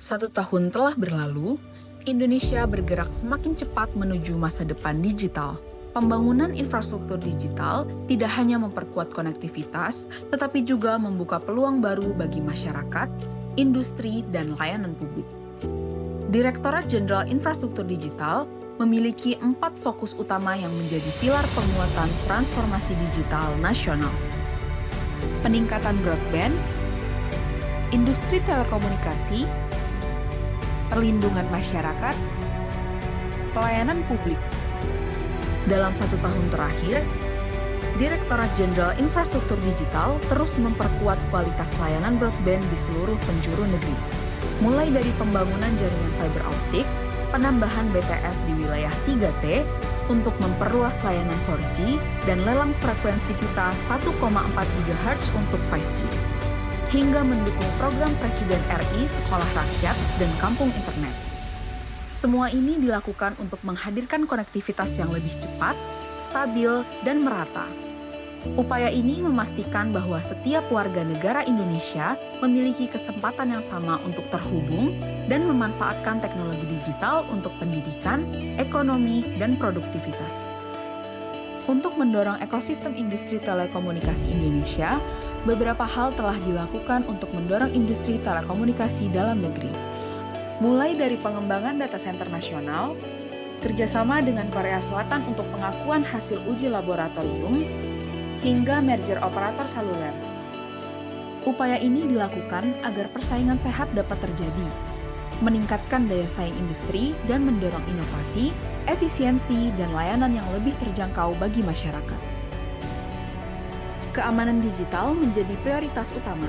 Satu tahun telah berlalu, Indonesia bergerak semakin cepat menuju masa depan digital. Pembangunan infrastruktur digital tidak hanya memperkuat konektivitas, tetapi juga membuka peluang baru bagi masyarakat, industri, dan layanan publik. Direktorat Jenderal Infrastruktur Digital memiliki 4 fokus utama yang menjadi pilar penguatan transformasi digital nasional. Peningkatan broadband, industri telekomunikasi, perlindungan masyarakat, pelayanan publik. Dalam 1 tahun terakhir, Direktorat Jenderal Infrastruktur Digital terus memperkuat kualitas layanan broadband di seluruh penjuru negeri. Mulai dari pembangunan jaringan fiber optik, penambahan BTS di wilayah 3T untuk memperluas layanan 4G, dan lelang frekuensi pita 1,4 GHz untuk 5G. Hingga mendukung program Presiden RI Sekolah Rakyat dan Kampung Internet. Semua ini dilakukan untuk menghadirkan konektivitas yang lebih cepat, stabil, dan merata. Upaya ini memastikan bahwa setiap warga negara Indonesia memiliki kesempatan yang sama untuk terhubung dan memanfaatkan teknologi digital untuk pendidikan, ekonomi, dan produktivitas. Untuk mendorong ekosistem industri telekomunikasi Indonesia, beberapa hal telah dilakukan untuk mendorong industri telekomunikasi dalam negeri. Mulai dari pengembangan data center nasional, kerjasama dengan Korea Selatan untuk pengakuan hasil uji laboratorium, hingga merger operator seluler. Upaya ini dilakukan agar persaingan sehat dapat terjadi, meningkatkan daya saing industri dan mendorong inovasi, efisiensi, dan layanan yang lebih terjangkau bagi masyarakat. Keamanan digital menjadi prioritas utama.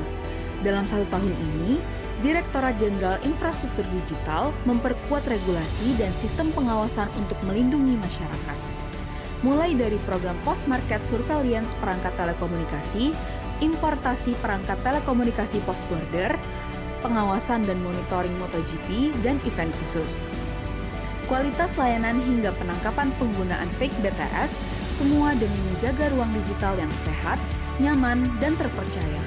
Dalam 1 tahun ini, Direktorat Jenderal Infrastruktur Digital memperkuat regulasi dan sistem pengawasan untuk melindungi masyarakat. Mulai dari program post-market surveillance perangkat telekomunikasi, importasi perangkat telekomunikasi post-border, pengawasan dan monitoring MotoGP, dan event khusus. Kualitas layanan hingga penangkapan penggunaan fake BTS, semua demi menjaga ruang digital yang sehat, nyaman, dan terpercaya.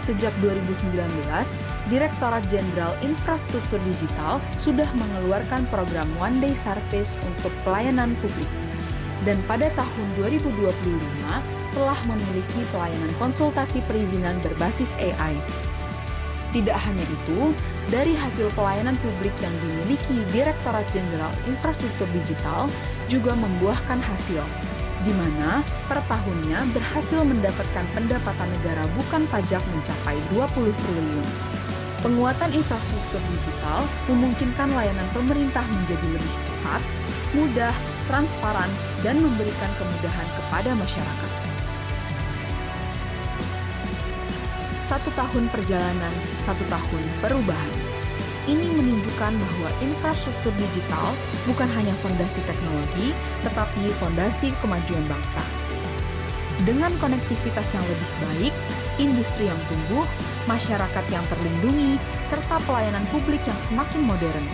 Sejak 2019, Direktorat Jenderal Infrastruktur Digital sudah mengeluarkan program One Day Service untuk pelayanan publik. Dan pada tahun 2025 telah memiliki pelayanan konsultasi perizinan berbasis AI. Tidak hanya itu, dari hasil pelayanan publik yang dimiliki Direktorat Jenderal Infrastruktur Digital juga membuahkan hasil, di mana per tahunnya berhasil mendapatkan pendapatan negara bukan pajak mencapai 20 triliun. Penguatan infrastruktur digital memungkinkan layanan pemerintah menjadi lebih cepat, mudah, transparan, dan memberikan kemudahan kepada masyarakat. 1 tahun perjalanan, 1 tahun perubahan. Ini menunjukkan bahwa infrastruktur digital bukan hanya fondasi teknologi, tetapi fondasi kemajuan bangsa. Dengan konektivitas yang lebih baik, industri yang tumbuh, masyarakat yang terlindungi, serta pelayanan publik yang semakin modern,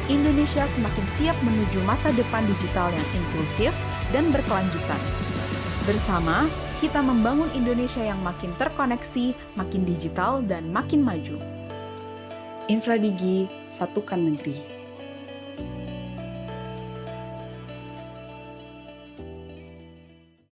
Indonesia semakin siap menuju masa depan digital yang inklusif dan berkelanjutan. Bersama, kita membangun Indonesia yang makin terkoneksi, makin digital, dan makin maju. Infradigi, satukan negeri.